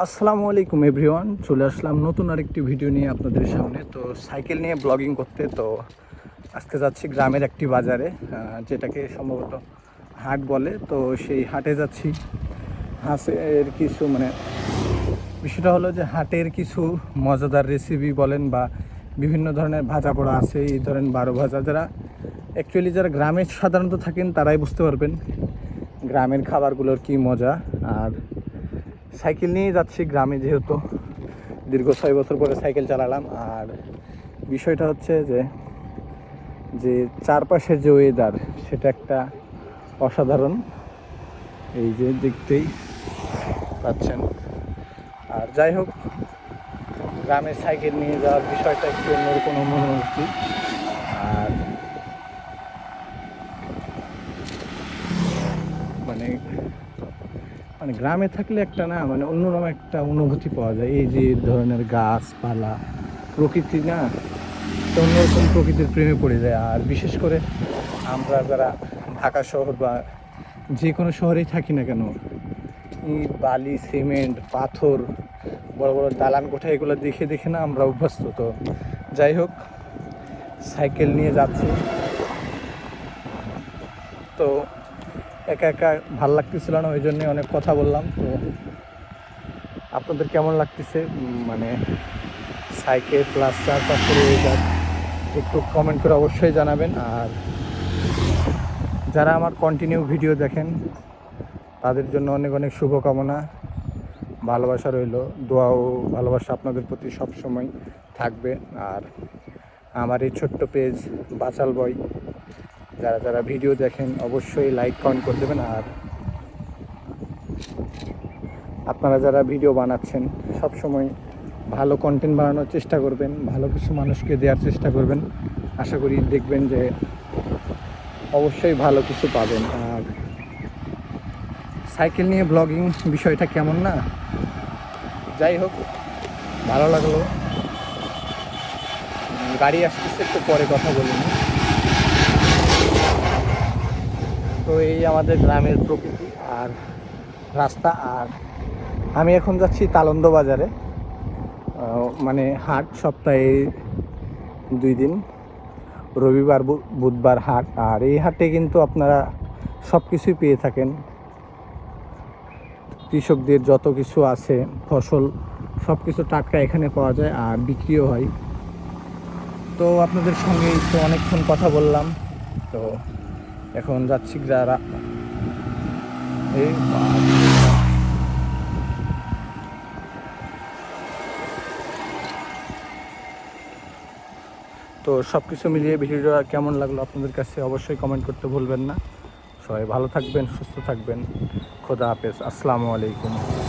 আসসালামু আলাইকুম এভরিওয়ান, চলে আসলাম নতুন আরেকটি ভিডিও নিয়ে আপনাদের সামনে। তো সাইকেল নিয়ে ব্লগিং করতে। তো আজকে যাচ্ছি গ্রামের একটি বাজারে, যেটাকে সম্ভবত হাট বলে। তো সেই হাটে যাচ্ছি। হাঁসের কিছু বিষয়টা হলো যে হাটের কিছু মজাদার রেসিপি বলেন বা বিভিন্ন ধরনের ভাজা পোড়া আছে। এই ধরেন 12 ভাজা, যারা গ্রামে সাধারণত থাকেন তারাই বুঝতে পারবেন গ্রামের খাবারগুলোর কি মজা। আর সাইকেল নিয়ে যাচ্ছি গ্রামে, যেহেতু দীর্ঘ 6 বছর পরে সাইকেল চালালাম। আর বিষয়টা হচ্ছে যে যে চারপাশের যে ওয়েদার, সেটা একটা অসাধারণ। এই যে দেখতেই পাচ্ছেন। আর যাই হোক, গ্রামে সাইকেল নিয়ে যাওয়ার বিষয়টা একটু অন্যরকম অনুভূতি। আর মানে মানে গ্রামে থাকলে একটা অন্যরকম একটা অনুভূতি পাওয়া যায়। এই যে ধরনের গাছপালা, প্রকৃতি তো অন্যরকম প্রকৃতির প্রেমে পড়ে যায়। আর বিশেষ করে আমরা যারা ঢাকা শহর বা যে কোনো শহরেই থাকি না কেন, ইট বালি সিমেন্ট পাথর, বড় বড় দালান কোঠা, এগুলো দেখে দেখে আমরা অভ্যস্ত। তো যাই হোক, সাইকেল নিয়ে যাচ্ছি। তো একা একা ভাল লাগতেছিল না, ওই জন্যে অনেক কথা বললাম। তো আপনাদের কেমন লাগতেছে সাইকেল প্লাস চারপাশের ওয়েদার, একটু কমেন্ট করে অবশ্যই জানাবেন। আর যারা আমার কন্টিনিউ ভিডিও দেখেন তাদের জন্য অনেক অনেক শুভকামনা, ভালোবাসা রইল। দোয়া ও ভালোবাসা আপনাদের প্রতি সবসময় থাকবে। আর আমার এই ছোট্ট পেজ বাচাল বয়, যারা যারা ভিডিও দেখেন অবশ্যই লাইক কমেন্ট করে দেবেন। আর আপনারা যারা ভিডিও বানাচ্ছেন সবসময় ভালো কন্টেন্ট বানানোর চেষ্টা করবেন, ভালো কিছু মানুষকে দেওয়ার চেষ্টা করবেন। আশা করি দেখবেন যে অবশ্যই ভালো কিছু পাবেন। আর সাইকেল নিয়ে ব্লগিং বিষয়টা কেমন না, যাই হোক, ভালো লাগলো। গাড়ি আসতেছে, একটু পরে কথা বলুন। তো এই আমাদের গ্রামের প্রকৃতি আর রাস্তা। আর আমি এখন যাচ্ছি তালন্দ বাজারে, হাট সপ্তাহে 2 দিন, রবিবার বুধবার হাট। আর এই হাটে কিন্তু আপনারা সব কিছুই পেয়ে থাকেন। কৃষকদের যত কিছু আছে ফসল, সব কিছু টাটকা এখানে পাওয়া যায় আর বিক্রিও হয়। তো আপনাদের সঙ্গে তো অনেকক্ষণ কথা বললাম। তো এখন যাচ্ছি এই তো সব কিছু মিলিয়ে ভিডিওটা কেমন লাগলো আপনাদের কাছে অবশ্যই কমেন্ট করতে ভুলবেন না। সবাই ভালো থাকবেন, সুস্থ থাকবেন। খোদা হাফেজ, আসসালামু আলাইকুম।